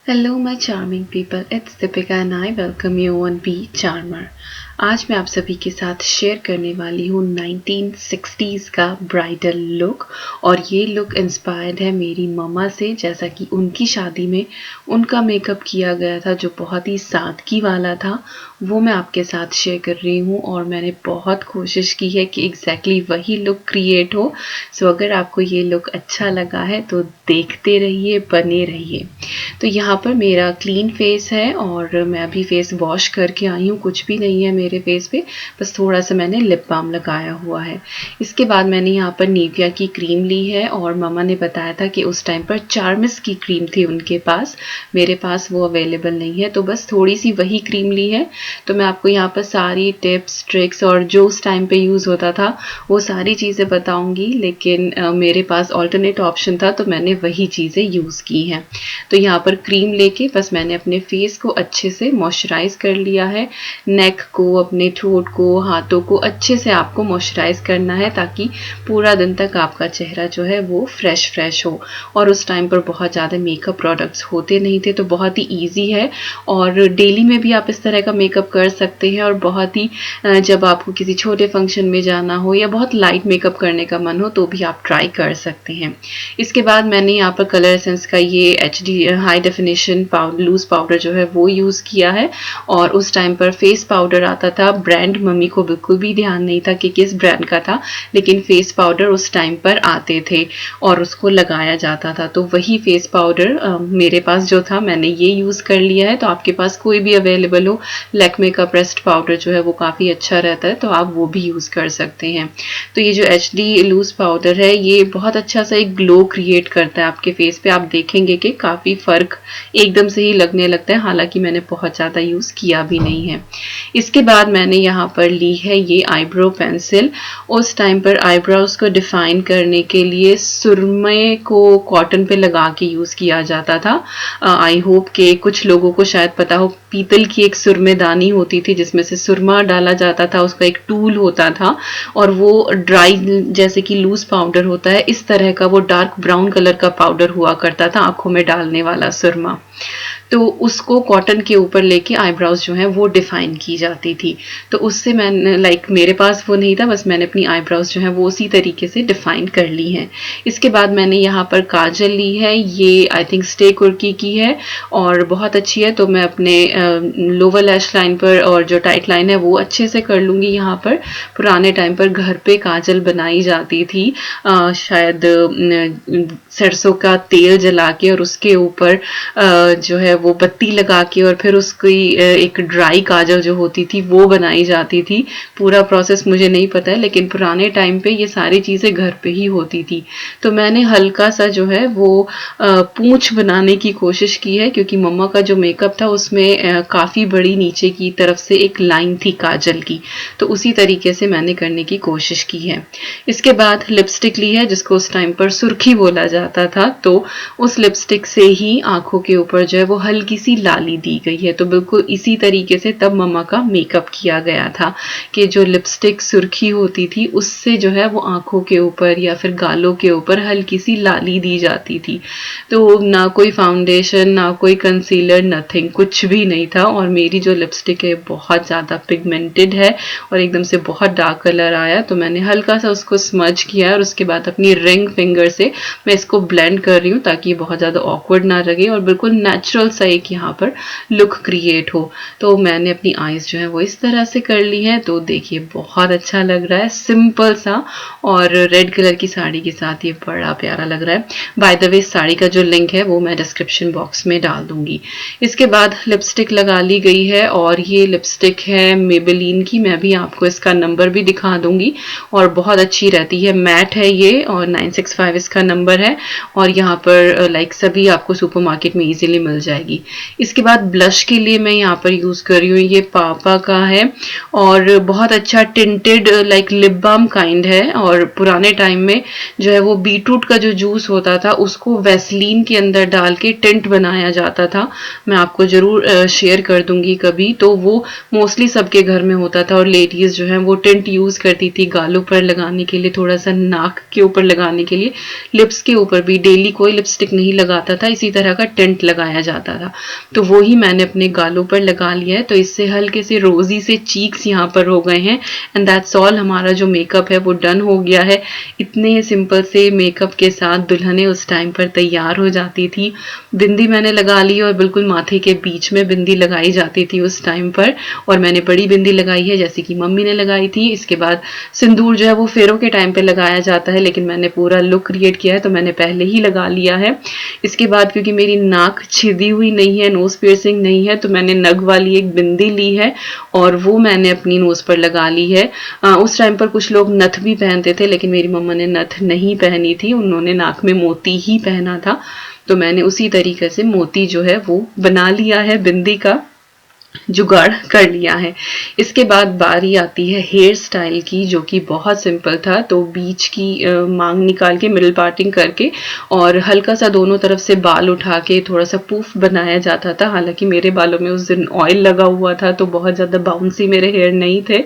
Hello my charming people, it's Deepika and I welcome you on Be Charmer। आज मैं आप सभी के साथ शेयर करने वाली हूँ 1960s का ब्राइडल लुक। और ये लुक इंस्पायर्ड है मेरी मम्मा से, जैसा कि उनकी शादी में उनका मेकअप किया गया था जो बहुत ही सादगी वाला था, वो मैं आपके साथ शेयर कर रही हूँ। और मैंने बहुत कोशिश की है कि एग्जैक्टली वही लुक क्रिएट हो। सो अगर आपको ये लुक अच्छा लगा है तो देखते रहिए, बने रहिए। तो यहाँ पर मेरा क्लीन फेस है और मैं अभी फेस वॉश करके आई हूँ, कुछ भी नहीं है मेरे फेस पे, बस थोड़ा सा मैंने लिप बाम लगाया हुआ है। इसके बाद मैंने यहाँ पर निविया की क्रीम ली है और मम्मा ने बताया था कि उस टाइम पर चार्मिस की क्रीम थी उनके पास, मेरे पास वो अवेलेबल नहीं है, तो बस थोड़ी सी वही क्रीम ली है। तो मैं आपको यहाँ पर सारी टिप्स ट्रिक्स और जो उस टाइम पे यूज़ होता था वो सारी चीज़ें बताऊँगी, लेकिन मेरे पास ऑल्टरनेट ऑप्शन था तो मैंने वही चीज़ें यूज़ की हैं। तो यहाँ पर क्रीम लेके बस मैंने अपने फेस को अच्छे से मॉइस्चराइज कर लिया है। नेक को, अपने ठोट को, हाथों को अच्छे से आपको मॉइस्चराइज करना है ताकि पूरा दिन तक आपका चेहरा जो है वो फ्रेश हो। और उस टाइम पर बहुत ज़्यादा मेकअप प्रोडक्ट्स होते नहीं थे, तो बहुत ही ईजी है और डेली में भी आप इस तरह का मेकअप कर सकते हैं। और बहुत ही जब आपको किसी छोटे फंक्शन में जाना हो या बहुत लाइट मेकअप करने का मन हो तो भी आप ट्राई कर सकते हैं। इसके बाद मैंने यहाँ पर कलर एसेंस का ये HD high definition loose powder जो है वो यूज़ किया है। और उस टाइम पर फेस पाउडर आता था, ब्रांड मम्मी को बिल्कुल भी ध्यान नहीं था कि किस ब्रांड का था, लेकिन फेस पाउडर उस टाइम पर आते थे और उसको लगाया जाता था। तो वही फेस पाउडर मेरे पास जो था मैंने ये यूज़ कर लिया है। तो आपके पास कोई भी अवेलेबल हो, लैक्मे का प्रेस्ड पाउडर जो है वो काफ़ी अच्छा रहता है, तो आप वो भी यूज़ कर सकते हैं। तो ये जो HD लूज पाउडर है ये बहुत अच्छा सा एक ग्लो क्रिएट करता है आपके फेस पे। आप देखेंगे कि काफ़ी फ़र्क एकदम से ही लगने लगता है, हालांकि मैंने बहुत ज़्यादा यूज़ किया भी नहीं है। इसके बाद मैंने यहाँ पर ली है ये आईब्रो पेंसिल। उस टाइम पर आईब्रोज को डिफाइन करने के लिए सुरमे को कॉटन पे लगा के यूज़ किया जाता था। आई होप कि कुछ लोगों को शायद पता हो, पीतल की एक सुरमेदानी होती थी जिसमें से सुरमा डाला जाता था, उसका एक टूल होता था और वो ड्राई जैसे कि लूज पाउडर होता है इस तरह का, वो डार्क ब्राउन कलर का पाउडर हुआ करता था आंखों में डालने वाला सुरमा। तो उसको कॉटन के ऊपर लेके आईब्रोज जो है वो डिफाइन की जाती थी। तो उससे मैंने मेरे पास वो नहीं था, बस मैंने अपनी आईब्रोज जो है वो उसी तरीके से डिफाइन कर ली हैं। इसके बाद मैंने यहाँ पर काजल ली है, ये आई थिंक स्टे कुर्की की है और बहुत अच्छी है। तो मैं अपने लोअर लैश लाइन पर और जो टाइट लाइन है वो अच्छे से कर लूँगी। यहाँ पर पुराने टाइम पर घर पे काजल बनाई जाती थी, शायद सरसों का तेल जला के और उसके ऊपर जो है वो बत्ती लगा के और फिर उसकी एक ड्राई काजल जो होती थी वो बनाई जाती थी। पूरा प्रोसेस मुझे नहीं पता है, लेकिन पुराने टाइम पे ये सारी चीज़ें घर पे ही होती थी। तो मैंने हल्का सा जो है वो पूंछ बनाने की कोशिश की है, क्योंकि मम्मा का जो मेकअप था उसमें काफ़ी बड़ी नीचे की तरफ से एक लाइन थी काजल की, तो उसी तरीके से मैंने करने की कोशिश की है। इसके बाद लिपस्टिक ली है जिसको उस टाइम पर सुर्खी बोला जाता था, तो उस लिपस्टिक से ही आंखों के ऊपर जो है वो हल्की सी लाली दी गई है। तो बिल्कुल इसी तरीके से तब मम्मा का मेकअप किया गया था कि जो लिपस्टिक सुर्खी होती थी उससे जो है वो आंखों के ऊपर या फिर गालों के ऊपर हल्की सी लाली दी जाती थी। तो ना कोई फाउंडेशन, ना कोई कंसीलर, नथिंग, कुछ भी नहीं था। और मेरी जो लिपस्टिक है बहुत ज़्यादा पिगमेंटेड है और एकदम से बहुत डार्क कलर आया, तो मैंने हल्का सा उसको स्मज किया और उसके बाद अपनी रिंग फिंगर से मैं इसको ब्लेंड कर रही हूँ ताकि बहुत ज़्यादा ऑकवर्ड ना लगे और बिल्कुल नेचुरल सा एक यहाँ पर लुक क्रिएट हो। तो मैंने अपनी आईज जो है वो इस तरह से कर ली है। तो देखिए बहुत अच्छा लग रहा है, सिंपल सा, और रेड कलर की साड़ी के साथ ये बड़ा प्यारा लग रहा है। बाय द वे साड़ी का जो लिंक है वो मैं डिस्क्रिप्शन बॉक्स में डाल दूंगी। इसके बाद लिपस्टिक लगा ली गई है और ये लिपस्टिक है मेबेलिन की, मैं भी आपको इसका नंबर भी दिखा दूंगी और बहुत अच्छी रहती है, मैट है ये और 965 इसका नंबर है और यहाँ पर सभी आपको सुपरमार्केट में इजीली मिल जाएगी। इसके बाद ब्लश के लिए मैं यहाँ पर यूज़ कर रही हूँ, ये पापा का है और बहुत अच्छा टिंटेड लिप बाम काइंड है। और पुराने टाइम में जो है वो बीटरूट का जो जूस होता था उसको वैसलीन के अंदर डाल के टिंट बनाया जाता था, मैं आपको ज़रूर शेयर कर दूंगी कभी। तो वो मोस्टली सबके घर में होता था और लेडीज़ जो है वो टिंट यूज़ करती थी गालों पर लगाने के लिए, थोड़ा सा नाक के ऊपर लगाने के लिए, लिप्स के ऊपर भी। डेली कोई लिपस्टिक नहीं लगाता था, इसी तरह का टिंट लगाया जाता था, तो वो ही मैंने अपने गालों पर लगा लिया है। तो इससे हल्के से रोजी से चीक्स यहाँ पर हो गए हैं एंड दैट्स ऑल। हमारा जो मेकअप है वो डन हो गया है। इतने सिंपल से मेकअप के साथ दुल्हनें उस टाइम पर तैयार हो जाती थी। बिंदी मैंने लगा ली और बिल्कुल माथे के बीच में बिंदी लगाई जाती थी उस टाइम पर, और मैंने बड़ी बिंदी लगाई है जैसे कि मम्मी ने लगाई थी। इसके बाद सिंदूर जो है वो फेरों के टाइम पे लगाया जाता है, लेकिन मैंने पूरा लुक क्रिएट किया है तो मैंने पहले ही लगा लिया है। इसके बाद क्योंकि मेरी नाक छिदी हुई नहीं है, नोज पियर्सिंग नहीं है, तो मैंने नग वाली एक बिंदी ली है और वो मैंने अपनी नोज पर लगा ली है। उस टाइम पर कुछ लोग नथ भी पहनते थे, लेकिन मेरी मम्मा ने नथ नहीं पहनी थी, उन्होंने नाक में मोती ही पहना था, तो मैंने उसी तरीके से मोती जो है वो बना लिया है, बिंदी का जुगाड़ कर लिया है। इसके बाद बारी आती है हेयर स्टाइल की, जो कि बहुत सिंपल था। तो बीच की मांग निकाल के मिडल पार्टिंग करके और हल्का सा दोनों तरफ से बाल उठा के थोड़ा सा पूफ बनाया जाता था। हालांकि मेरे बालों में उस दिन ऑयल लगा हुआ था तो बहुत ज़्यादा बाउंसी मेरे हेयर नहीं थे,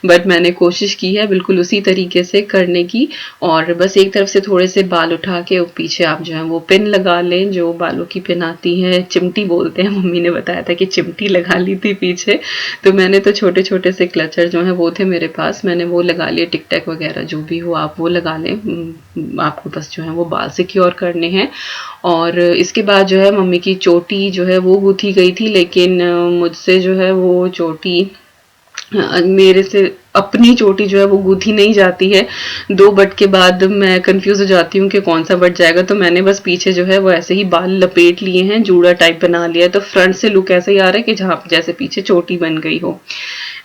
बट मैंने कोशिश की है बिल्कुल उसी तरीके से करने की। और बस एक तरफ से थोड़े से बाल उठा के पीछे आप जो है वो पिन लगा लें, जो बालों की पिन आती है, चिमटी बोलते हैं, मम्मी ने बताया था कि चिमटी लगा ली थी पीछे। तो मैंने तो छोटे छोटे से क्लचर जो है वो थे मेरे पास, मैंने वो लगा लिए। टिक टैक वगैरह जो भी हो आप वो लगा लें, आपको बस जो है वो बाल सिक्योर करने हैं। और इसके बाद जो है मम्मी की चोटी जो है वो गूंथी गई थी, लेकिन मुझसे जो है वो चोटी मेरे से अपनी चोटी जो है वो गूंथी नहीं जाती है। 2 बट के बाद मैं कंफ्यूज हो जाती हूँ कि कौन सा बट जाएगा, तो मैंने बस पीछे जो है वो ऐसे ही बाल लपेट लिए हैं, जूड़ा टाइप बना लिया है। तो फ्रंट से लुक ऐसे ही आ रहा है कि जहाँ जैसे पीछे चोटी बन गई हो।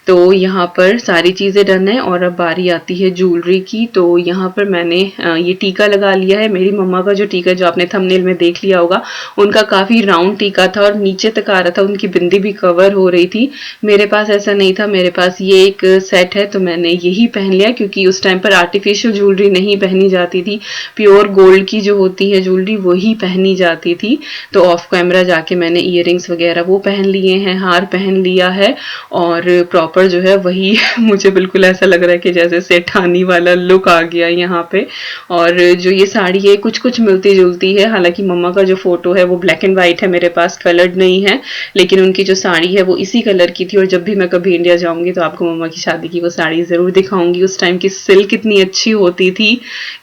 तो यहाँ पर सारी चीज़ें डन है और अब बारी आती है ज्वेलरी की। तो यहाँ पर मैंने ये टीका लगा लिया है। मेरी मम्मा का जो टीका जो आपने थंबनेल में देख लिया होगा, उनका काफ़ी राउंड टीका था और नीचे तक आ रहा था, उनकी बिंदी भी कवर हो रही थी। मेरे पास ऐसा नहीं था, मेरे पास ये एक सेट है तो मैंने यही पहन लिया, क्योंकि उस टाइम पर आर्टिफिशियल ज्वेलरी नहीं पहनी जाती थी, प्योर गोल्ड की जो होती है ज्वेलरी वही पहनी जाती थी। तो ऑफ कैमरा जाके मैंने ईयरिंग्स वगैरह वो पहन लिए हैं, हार पहन लिया है और प्रॉपर जो है वही मुझे बिल्कुल ऐसा लग रहा है कि जैसे सेठानी वाला लुक आ गया यहाँ पे। और जो ये साड़ी है कुछ कुछ मिलती जुलती है, हालांकि मम्मा का जो फोटो है वो ब्लैक एंड व्हाइट है, मेरे पास कलर्ड नहीं है, लेकिन उनकी जो साड़ी है वो इसी कलर की थी। और जब भी मैं कभी इंडिया जाऊंगी तो आपको मम्मा की शादी की वो साड़ी जरूर दिखाऊंगी। उस टाइम की सिल्क इतनी अच्छी होती थी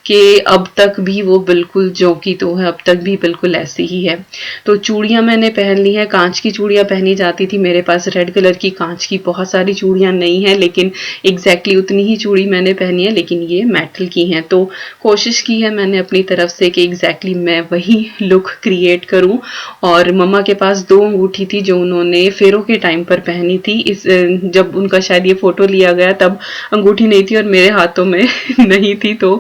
कि अब तक भी वो बिल्कुल जो की तो है, अब तक भी बिल्कुल ऐसी ही है। तो चूड़ियां मैंने पहन ली है, कांच की चूड़ियां पहनी जाती थी, मेरे पास रेड कलर की कांच की बहुत सारी चूड़ियां नहीं है, लेकिन एग्जैक्टली उतनी ही चूड़ी मैंने पहनी है, लेकिन ये मेटल की हैं। तो कोशिश की है मैंने अपनी तरफ से कि एग्जैक्टली मैं वही लुक क्रिएट करूं। और मम्मा के पास 2 अंगूठी थी जो उन्होंने फेरों के टाइम पर पहनी थी। इस जब उनका शायद ये फोटो लिया गया तब अंगूठी नहीं थी और मेरे हाथों में नहीं थी, तो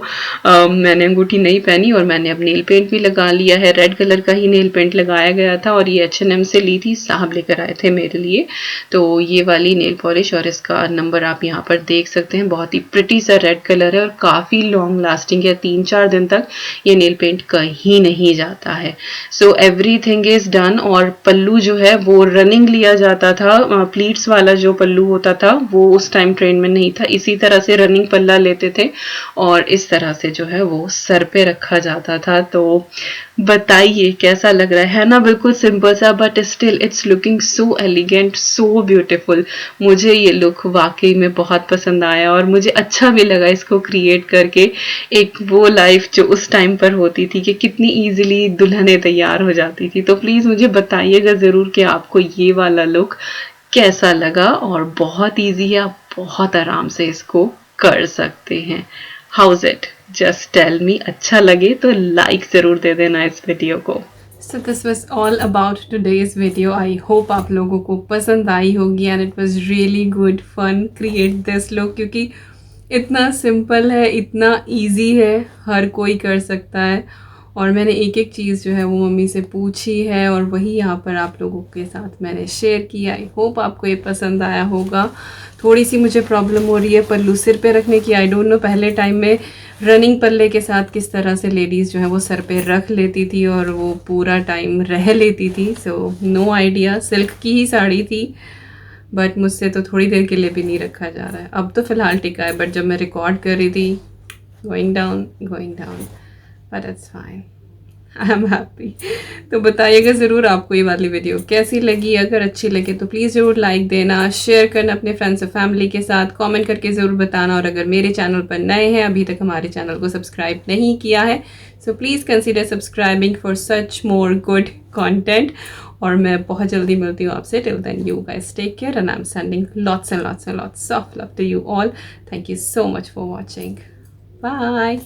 मैंने अंगूठी नहीं पहनी। और मैंने अब नेल पेंट भी लगा लिया है, रेड कलर का ही नेल पेंट लगाया गया था और ये H&M से ली थी, साहब लेकर आए थे मेरे लिए। तो ये वाली नेल पॉलिश और इसका नंबर आप यहाँ पर देख सकते हैं, बहुत ही प्रिटी सा रेड कलर है और काफ़ी लॉन्ग लास्टिंग है, 3-4 दिन तक ये नेल पेंट कहीं नहीं जाता है। So everything is done. और पल्लू जो है वो रनिंग लिया जाता था, प्लीट्स वाला जो पल्लू होता था वो उस टाइम ट्रेंड में नहीं था, इसी तरह से रनिंग पल्ला लेते थे और इस तरह से जो है वो सर पे रखा जाता था। तो बताइए कैसा लग रहा है ना, बिल्कुल सिंपल सा but still it's looking so elegant, so beautiful. मुझे ये लुक वाकई में बहुत पसंद आया और मुझे अच्छा भी लगा इसको क्रिएट करके। एक वो लाइफ जो उस टाइम पर होती थी कि कितनी इजीली दुल्हनें तैयार हो जाती थी। तो प्लीज मुझे बताइएगा जरूर कि आपको ये वाला लुक कैसा लगा। और बहुत ईजी है, आप बहुत आराम से इसको कर सकते हैं। How's it, just tell me. अच्छा लगे तो लाइक जरूर दे देना इस वीडियो को। So this was all about today's video. I hope आप लोगों को पसंद आई होगी and it was really good fun create this look, क्योंकि इतना सिंपल है, इतना इजी है, हर कोई कर सकता है। और मैंने एक एक चीज़ जो है वो मम्मी से पूछी है और वही यहाँ पर आप लोगों के साथ मैंने शेयर किया। आई होप आपको ये पसंद आया होगा। थोड़ी सी मुझे प्रॉब्लम हो रही है पल्लू सिर पे रखने की। आई डोंट नो पहले टाइम में रनिंग पल्ले के साथ किस तरह से लेडीज़ जो है वो सर पे रख लेती थी और वो पूरा टाइम रह लेती थी। सो नो आइडिया, सिल्क की ही साड़ी थी बट मुझसे तो थोड़ी देर के लिए भी नहीं रखा जा रहा है। अब तो फ़िलहाल टिका है, बट जब मैं रिकॉर्ड कर रही थी going down but it's fine. I am happy. तो बताइएगा ज़रूर आपको ये वाली वीडियो कैसी लगी। अगर अच्छी लगे तो प्लीज़ ज़रूर लाइक देना, शेयर करना अपने फ्रेंड्स और फैमिली के साथ, कमेंट करके ज़रूर बताना। और अगर मेरे चैनल पर नए हैं, अभी तक हमारे चैनल को सब्सक्राइब नहीं किया है, so please consider subscribing for such more good content. और मैं बहुत जल्दी मिलती हूँ आपसे। Till then you guys take care and I am sending lots and lots and lots of love to you all. Thank you so much for watching. Bye.